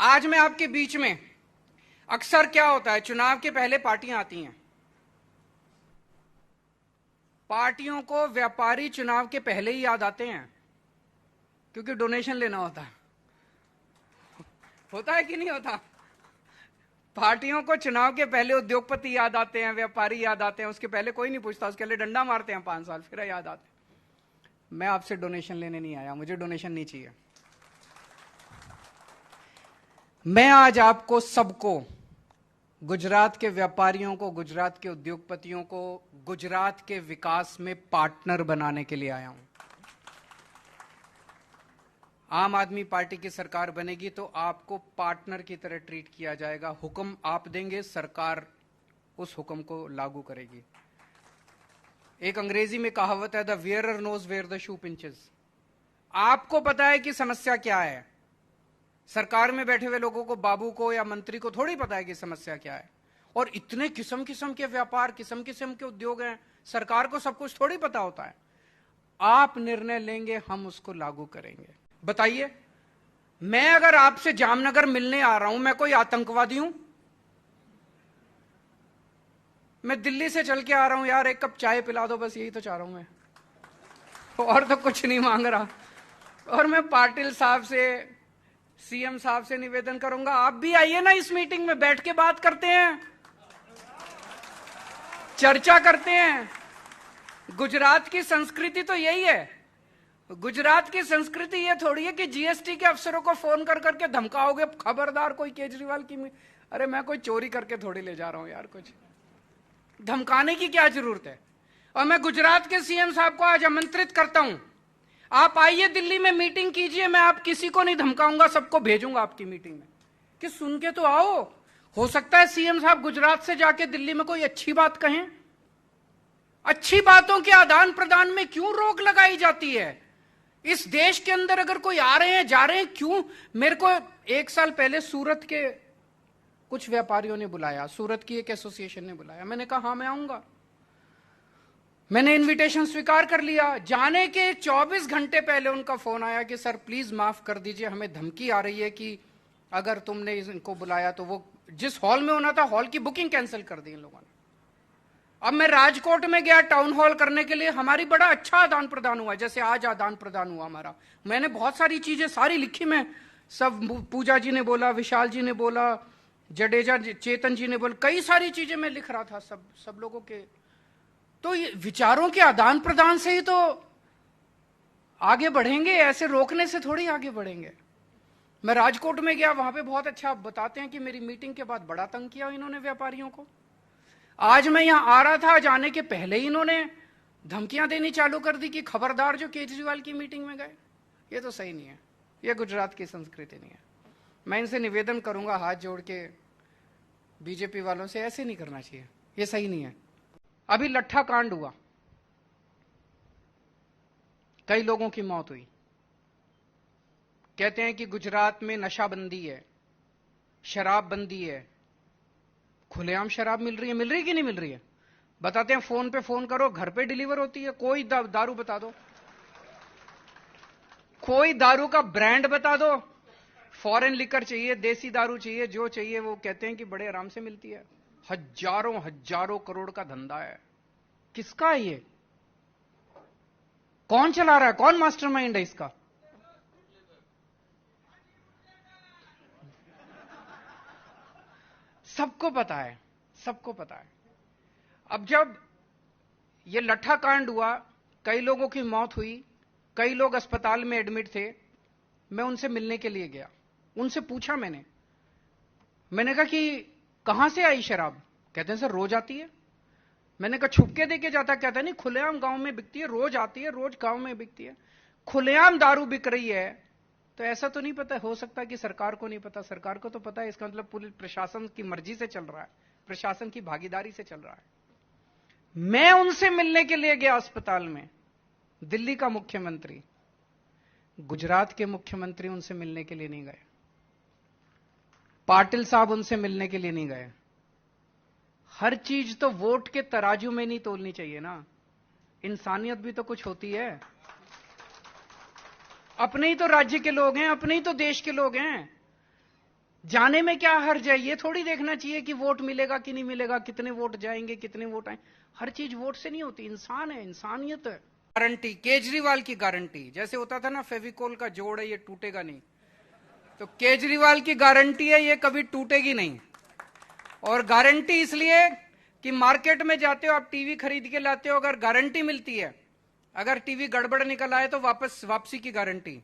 आज मैं आपके बीच में, अक्सर क्या होता है, चुनाव के पहले पार्टियां आती हैं। पार्टियों को व्यापारी चुनाव के पहले ही याद आते हैं, क्योंकि डोनेशन लेना होता है कि नहीं होता? पार्टियों को चुनाव के पहले उद्योगपति याद आते हैं, व्यापारी याद आते हैं, उसके पहले कोई नहीं पूछता, उसके लिए डंडा मारते हैं 5 साल, फिर याद आते हैं। मैं आपसे डोनेशन लेने नहीं आया, मुझे डोनेशन नहीं चाहिए। मैं आज आपको सबको, गुजरात के व्यापारियों को, गुजरात के उद्योगपतियों को, गुजरात के विकास में पार्टनर बनाने के लिए आया हूं। आम आदमी पार्टी की सरकार बनेगी तो आपको पार्टनर की तरह ट्रीट किया जाएगा। हुक्म आप देंगे, सरकार उस हुक्म को लागू करेगी। एक अंग्रेजी में कहावत है, the wearer knows where the shoe pinches. आपको पता है कि समस्या क्या है। सरकार में बैठे हुए लोगों को, बाबू को या मंत्री को थोड़ी पता है कि समस्या क्या है। और इतने किस्म किस्म के व्यापार, किस्म किस्म के उद्योग हैं, सरकार को सब कुछ थोड़ी पता होता है। आप निर्णय लेंगे, हम उसको लागू करेंगे। बताइए, मैं अगर आपसे जामनगर मिलने आ रहा हूं, मैं कोई आतंकवादी हूं? मैं दिल्ली से चल के आ रहा हूं, यार 1 कप चाय पिला दो, बस यही तो चाह रहा हूं मैं, और तो कुछ नहीं मांग रहा। और मैं पाटिल साहब से, सीएम साहब से निवेदन करूंगा, आप भी आइए ना इस मीटिंग में, बैठ के बात करते हैं, चर्चा करते हैं। गुजरात की संस्कृति तो यही है। गुजरात की संस्कृति ये थोड़ी है कि जीएसटी के अफसरों को फोन कर करके धमकाओगे, खबरदार कोई केजरीवाल की। अरे मैं कोई चोरी करके थोड़ी ले जा रहा हूं यार, कुछ धमकाने की क्या जरूरत है। और मैं गुजरात के सीएम साहब को आज आमंत्रित करता हूं, आप आइए दिल्ली में मीटिंग कीजिए। मैं आप किसी को नहीं धमकाऊंगा, सबको भेजूंगा आपकी मीटिंग में, कि सुन के तो आओ। हो सकता है सीएम साहब गुजरात से जाके दिल्ली में कोई अच्छी बात कहें। अच्छी बातों के आदान प्रदान में क्यों रोक लगाई जाती है? इस देश के अंदर अगर कोई आ रहे हैं, जा रहे हैं, क्यों? मेरे को 1 साल पहले सूरत के कुछ व्यापारियों ने बुलाया, सूरत की एक एसोसिएशन ने बुलाया। मैंने कहा हाँ मैं आऊंगा। मैंने इनविटेशन स्वीकार कर लिया। जाने के 24 घंटे पहले उनका फोन आया कि सर प्लीज माफ कर दीजिए, हमें धमकी आ रही है कि अगर तुमने इनको बुलाया तो वो जिस हॉल में होना था, हॉल की बुकिंग कैंसिल कर दी इन लोगों ने। अब मैं राजकोट में गया टाउन हॉल करने के लिए, हमारी बड़ा अच्छा आदान प्रदान हुआ, जैसे आज आदान प्रदान हुआ हमारा। मैंने बहुत सारी चीजें सारी लिखी, मैं सब, पूजा जी ने बोला, विशाल जी ने बोला, जडेजा चेतन जी ने बोला, कई सारी चीजें मैं लिख रहा था सब लोगों के। तो ये विचारों के आदान प्रदान से ही तो आगे बढ़ेंगे, ऐसे रोकने से थोड़ी आगे बढ़ेंगे। मैं राजकोट में गया, वहां पे बहुत अच्छा बताते हैं कि मेरी मीटिंग के बाद बड़ा तंग किया इन्होंने व्यापारियों को। आज मैं यहां आ रहा था, जाने के पहले ही इन्होंने धमकियां देनी चालू कर दी कि खबरदार जो केजरीवाल की मीटिंग में गए। ये तो सही नहीं है, ये गुजरात की संस्कृति नहीं है। मैं इनसे निवेदन करूंगा हाथ जोड़ के, बीजेपी वालों से, ऐसे नहीं करना चाहिए, ये सही नहीं है। अभी लट्ठा कांड हुआ, कई लोगों की मौत हुई। कहते हैं कि गुजरात में नशाबंदी है, शराब बंदी है, खुलेआम शराब मिल रही है कि नहीं मिल रही है? बताते हैं, फोन पे फोन करो, घर पे डिलीवर होती है। कोई दारू बता दो, कोई दारू का ब्रांड बता दो, फॉरेन लिकर चाहिए, देसी दारू चाहिए, जो चाहिए वो कहते हैं कि बड़े आराम से मिलती है। हजारों करोड़ का धंधा है। किसका है ये? कौन चला रहा है? कौन मास्टरमाइंड है इसका? सबको पता है, सबको पता है। अब जब ये लट्ठा कांड हुआ, कई लोगों की मौत हुई, कई लोग अस्पताल में एडमिट थे, मैं उनसे मिलने के लिए गया। उनसे पूछा मैंने कहा कि कहां से आई शराब? कहते हैं सर रोज आती है। मैंने कहा छुप के देके जाता? कहता नहीं, खुलेआम गांव में बिकती है, रोज आती है, रोज गांव में बिकती है। खुलेआम दारू बिक रही है, तो ऐसा तो नहीं पता, हो सकता कि सरकार को नहीं पता। सरकार को तो पता है। इसका मतलब पुलिस प्रशासन की मर्जी से चल रहा है, प्रशासन की भागीदारी से चल रहा है। मैं उनसे मिलने के लिए गया अस्पताल में, दिल्ली का मुख्यमंत्री, गुजरात के मुख्यमंत्री उनसे मिलने के लिए नहीं गए, पाटिल साहब उनसे मिलने के लिए नहीं गए। हर चीज तो वोट के तराजू में नहीं तोलनी चाहिए ना, इंसानियत भी तो कुछ होती है। अपने ही तो राज्य के लोग हैं, अपने ही तो देश के लोग हैं। जाने में क्या हर्ज है? ये थोड़ी देखना चाहिए कि वोट मिलेगा कि नहीं मिलेगा, कितने वोट जाएंगे, कितने वोट आए। हर चीज वोट से नहीं होती, इंसान है, इंसानियत है। गारंटी, केजरीवाल की गारंटी, जैसे होता था ना फेविकोल का जोड़ है ये टूटेगा नहीं, तो केजरीवाल की गारंटी है ये कभी टूटेगी नहीं। और गारंटी इसलिए कि मार्केट में जाते हो आप, टीवी खरीद के लाते हो, अगर गारंटी मिलती है, अगर टीवी गड़बड़ निकल आए तो वापसी की गारंटी।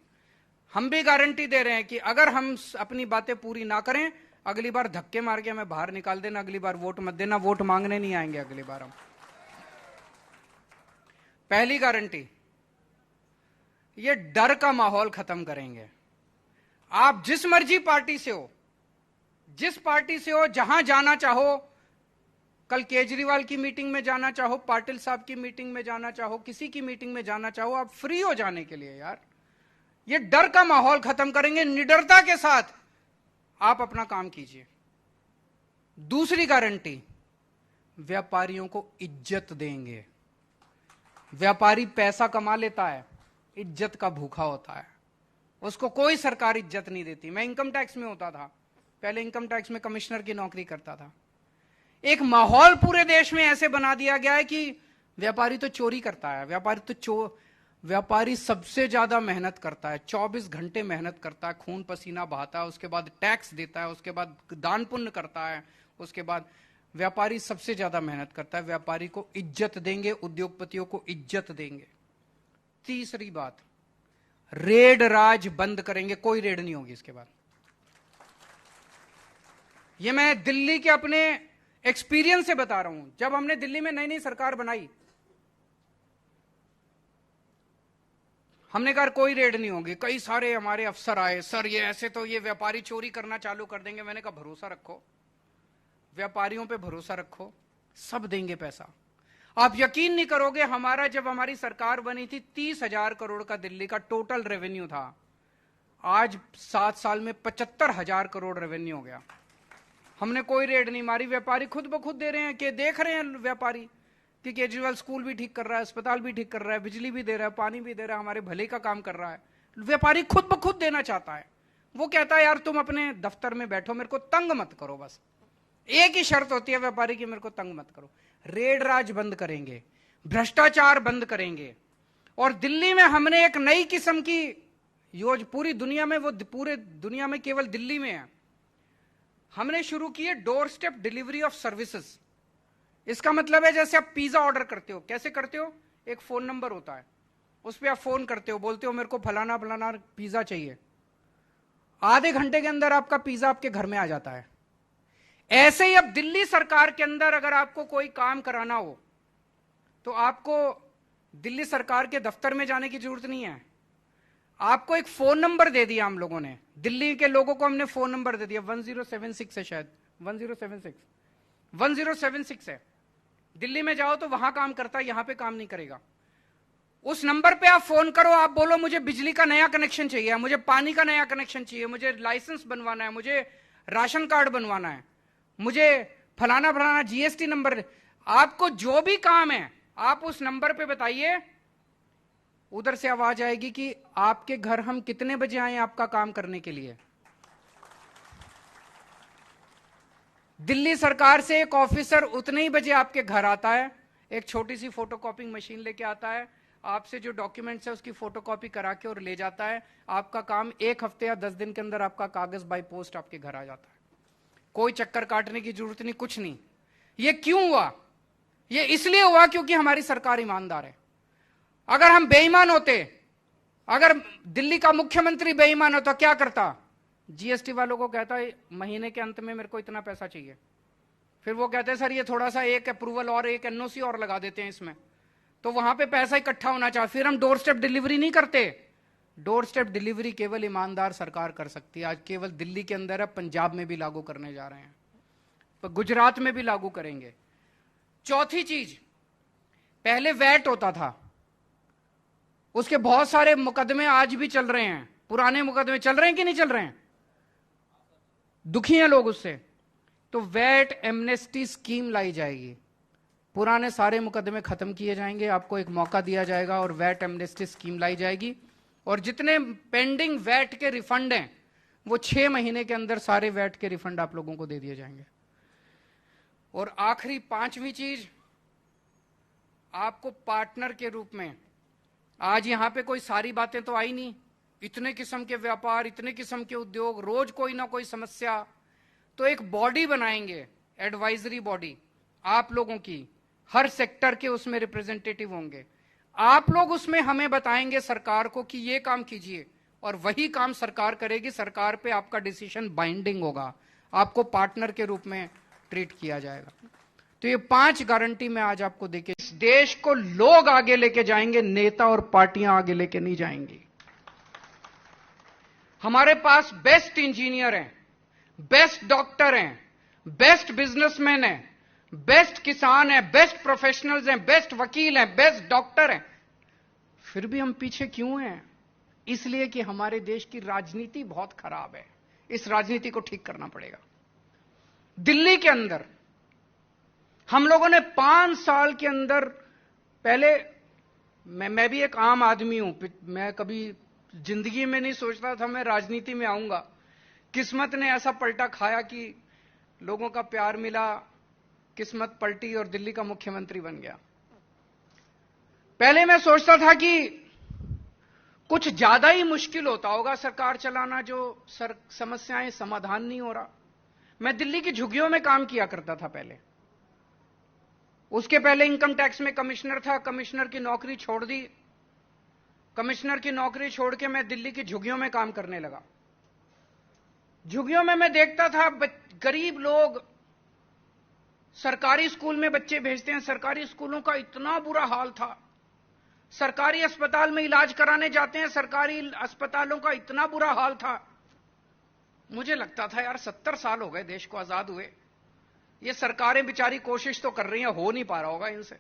हम भी गारंटी दे रहे हैं कि अगर हम अपनी बातें पूरी ना करें, अगली बार धक्के मार के हमें बाहर निकाल देना, अगली बार वोट मत देना, वोट मांगने नहीं आएंगे अगली बार हम। पहली गारंटी, ये डर का माहौल खत्म करेंगे। आप जिस मर्जी पार्टी से हो, जिस पार्टी से हो, जहां जाना चाहो, कल केजरीवाल की मीटिंग में जाना चाहो, पाटिल साहब की मीटिंग में जाना चाहो, किसी की मीटिंग में जाना चाहो, आप फ्री हो जाने के लिए। यार ये डर का माहौल खत्म करेंगे, निडरता के साथ आप अपना काम कीजिए। दूसरी गारंटी, व्यापारियों को इज्जत देंगे। व्यापारी पैसा कमा लेता है, इज्जत का भूखा होता है, उसको कोई सरकार इज्जत नहीं देती। मैं इनकम टैक्स में होता था, पहले इनकम टैक्स में कमिश्नर की नौकरी करता था। एक माहौल पूरे देश में ऐसे बना दिया गया है कि व्यापारी तो चोरी करता है, व्यापारी सबसे ज्यादा मेहनत करता है, 24 घंटे मेहनत करता है, खून पसीना बहाता है, उसके बाद टैक्स देता है, उसके बाद दान पुण्य करता है, उसके बाद व्यापारी सबसे ज्यादा मेहनत करता है। व्यापारी को इज्जत देंगे, उद्योगपतियों को इज्जत देंगे। तीसरी बात, रेड राज बंद करेंगे, कोई रेड नहीं होगी इसके बाद। ये मैं दिल्ली के अपने एक्सपीरियंस से बता रहा हूं। जब हमने दिल्ली में नई नई सरकार बनाई, हमने कहा कोई रेड नहीं होगी। कई सारे हमारे अफसर आए, सर ये ऐसे तो ये व्यापारी चोरी करना चालू कर देंगे। मैंने कहा भरोसा रखो, व्यापारियों पे भरोसा रखो, सब देंगे पैसा। आप यकीन नहीं करोगे, जब हमारी सरकार बनी थी 30,000 करोड़ का दिल्ली का टोटल रेवेन्यू था। आज 7 साल में 75,000 करोड़ रेवेन्यू हो गया। हमने कोई रेड नहीं मारी, व्यापारी खुद ब खुद दे रहे हैं। कि देख रहे हैं व्यापारी कि केजरीवाल स्कूल भी ठीक कर रहा है, अस्पताल भी ठीक कर रहा है, बिजली भी दे रहा है, पानी भी दे रहा है, हमारे भले का काम कर रहा है। व्यापारी खुद ब खुद देना चाहता है। वो कहता है यार तुम अपने दफ्तर में बैठो, मेरे को तंग मत करो। बस एक ही शर्त होती है व्यापारी की, मेरे को तंग मत करो। रेड राज बंद करेंगे, भ्रष्टाचार बंद करेंगे। और दिल्ली में हमने एक नई किस्म की योजना, पूरी दुनिया में, वो पूरे दुनिया में केवल दिल्ली में है, हमने शुरू की है door step delivery of services. इसका मतलब है जैसे आप पिज्जा ऑर्डर करते हो, कैसे करते हो? एक फोन नंबर होता है, उस पर आप फोन करते हो, बोलते हो मेरे को फलाना फलाना पिज्जा चाहिए, आधे घंटे के अंदर आपका पिज्जा आपके घर में आ जाता है। ऐसे ही अब दिल्ली सरकार के अंदर अगर आपको कोई काम कराना हो तो आपको दिल्ली सरकार के दफ्तर में जाने की जरूरत नहीं है। आपको एक फोन नंबर दे दिया हम लोगों ने, दिल्ली के लोगों को हमने फोन नंबर दे दिया, 1076 है शायद, 1076 है। दिल्ली में जाओ तो वहां काम करता है, यहां पे काम नहीं करेगा। उस नंबर पे आप फोन करो, आप बोलो मुझे बिजली का नया कनेक्शन चाहिए, मुझे पानी का नया कनेक्शन चाहिए, मुझे लाइसेंस बनवाना है, मुझे राशन कार्ड बनवाना है, मुझे फलाना फलाना जीएसटी नंबर। आपको जो भी काम है आप उस नंबर पे बताइए, उधर से आवाज आएगी कि आपके घर हम कितने बजे आए आपका काम करने के लिए। दिल्ली सरकार से एक ऑफिसर उतने ही बजे आपके घर आता है, एक छोटी सी फोटोकॉपिंग मशीन लेके आता है, आपसे जो डॉक्यूमेंट्स है उसकी फोटोकॉपी करा के और ले जाता है। आपका काम 1 हफ्ते या 10 दिन के अंदर आपका कागज बाय पोस्ट आपके घर आ जाता है। कोई चक्कर काटने की जरूरत नहीं, कुछ नहीं। ये क्यों हुआ? ये इसलिए हुआ क्योंकि हमारी सरकार ईमानदार है। अगर हम बेईमान होते, अगर दिल्ली का मुख्यमंत्री बेईमान होता, क्या करता? जीएसटी वालों को कहता है महीने के अंत में मेरे को इतना पैसा चाहिए, फिर वो कहते हैं सर ये थोड़ा सा एक अप्रूवल और एक एनओसी और लगा देते हैं इसमें, तो वहां पे पैसा इकट्ठा होना चाहिए। फिर हम डोर स्टेप डिलीवरी नहीं करते। डोर स्टेप डिलीवरी केवल ईमानदार सरकार कर सकती है। आज केवल दिल्ली के अंदर है, पंजाब में भी लागू करने जा रहे हैं, तो गुजरात में भी लागू करेंगे। चौथी चीज, पहले वैट होता था, उसके बहुत सारे मुकदमे आज भी चल रहे हैं, पुराने मुकदमे चल रहे हैं कि नहीं चल रहे हैं? दुखी हैं लोग उससे। तो वैट एमनेस्टी स्कीम लाई जाएगी, पुराने सारे मुकदमे खत्म किए जाएंगे, आपको एक मौका दिया जाएगा और वैट एमनेस्टी स्कीम लाई जाएगी। और जितने पेंडिंग वैट के रिफंड हैं वो 6 महीने के अंदर सारे वैट के रिफंड आप लोगों को दे दिए जाएंगे। और आखिरी 5वीं चीज, आपको पार्टनर के रूप में, आज यहां पे कोई सारी बातें तो आई नहीं, इतने किस्म के व्यापार, इतने किस्म के उद्योग, रोज कोई ना कोई समस्या, तो एक बॉडी बनाएंगे, एडवाइजरी बॉडी आप लोगों की, हर सेक्टर के उसमें रिप्रेजेंटेटिव होंगे। आप लोग उसमें हमें बताएंगे सरकार को कि ये काम कीजिए, और वही काम सरकार करेगी। सरकार पे आपका डिसीजन बाइंडिंग होगा, आपको पार्टनर के रूप में ट्रीट किया जाएगा। तो ये 5 गारंटी मैं आज आपको देके, इस देश को लोग आगे लेके जाएंगे, नेता और पार्टियां आगे लेके नहीं जाएंगी। हमारे पास बेस्ट इंजीनियर हैं, बेस्ट डॉक्टर हैं, बेस्ट बिजनेसमैन हैं, बेस्ट किसान हैं, बेस्ट प्रोफेशनल्स हैं, बेस्ट वकील हैं, बेस्ट डॉक्टर हैं। फिर भी हम पीछे क्यों हैं? इसलिए कि हमारे देश की राजनीति बहुत खराब है। इस राजनीति को ठीक करना पड़ेगा। दिल्ली के अंदर हम लोगों ने 5 साल के अंदर, पहले मैं भी एक आम आदमी हूं, मैं कभी जिंदगी में नहीं सोचता था मैं राजनीति में आऊंगा। किस्मत ने ऐसा पलटा खाया कि लोगों का प्यार मिला, किस्मत पलटी और दिल्ली का मुख्यमंत्री बन गया। पहले मैं सोचता था कि कुछ ज्यादा ही मुश्किल होता होगा सरकार चलाना, जो समस्याएं समाधान नहीं हो रहा। मैं दिल्ली की झुग्गियों में काम किया करता था पहले, उसके पहले इनकम टैक्स में कमिश्नर था, कमिश्नर की नौकरी छोड़ दी, कमिश्नर की नौकरी छोड़ के मैं दिल्ली की झुग्गियों में काम करने लगा। झुग्गियों में मैं देखता था गरीब लोग सरकारी स्कूल में बच्चे भेजते हैं, सरकारी स्कूलों का इतना बुरा हाल था। सरकारी अस्पताल में इलाज कराने जाते हैं, सरकारी अस्पतालों का इतना बुरा हाल था। मुझे लगता था यार 70 साल हो गए देश को आजाद हुए, ये सरकारें बेचारी कोशिश तो कर रही हैं, हो नहीं पा रहा होगा इनसे।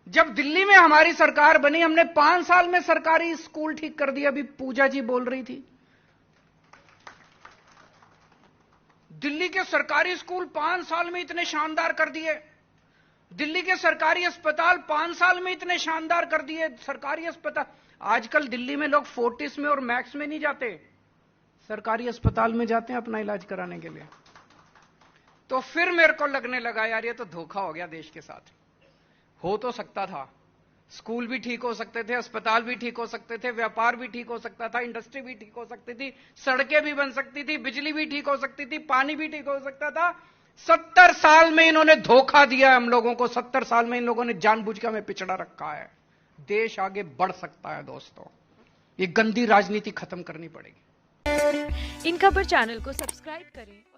जब दिल्ली में हमारी सरकार बनी, हमने 5 साल में सरकारी स्कूल ठीक कर दिया। अभी पूजा जी बोल रही थी, दिल्ली के सरकारी स्कूल 5 साल में इतने शानदार कर दिए, दिल्ली के सरकारी अस्पताल 5 साल में इतने शानदार कर दिए। सरकारी अस्पताल, आजकल दिल्ली में लोग फोर्टिस में और मैक्स में नहीं जाते, सरकारी अस्पताल में जाते हैं अपना इलाज कराने के लिए। तो फिर मेरे को लगने लगा यार ये तो धोखा हो गया देश के साथ। हो तो सकता था, स्कूल भी ठीक हो सकते थे, अस्पताल भी ठीक हो सकते थे, व्यापार भी ठीक हो सकता था, इंडस्ट्री भी ठीक हो सकती थी, सड़कें भी बन सकती थी, बिजली भी ठीक हो सकती थी, पानी भी ठीक हो सकता था। 70 साल में इन्होंने धोखा दिया हम लोगों को। 70 साल में इन लोगों ने जानबूझ के हमें पिछड़ा रखा है। देश आगे बढ़ सकता है दोस्तों, ये गंदी राजनीति खत्म करनी पड़ेगी। इन खबर चैनल को सब्सक्राइब करें।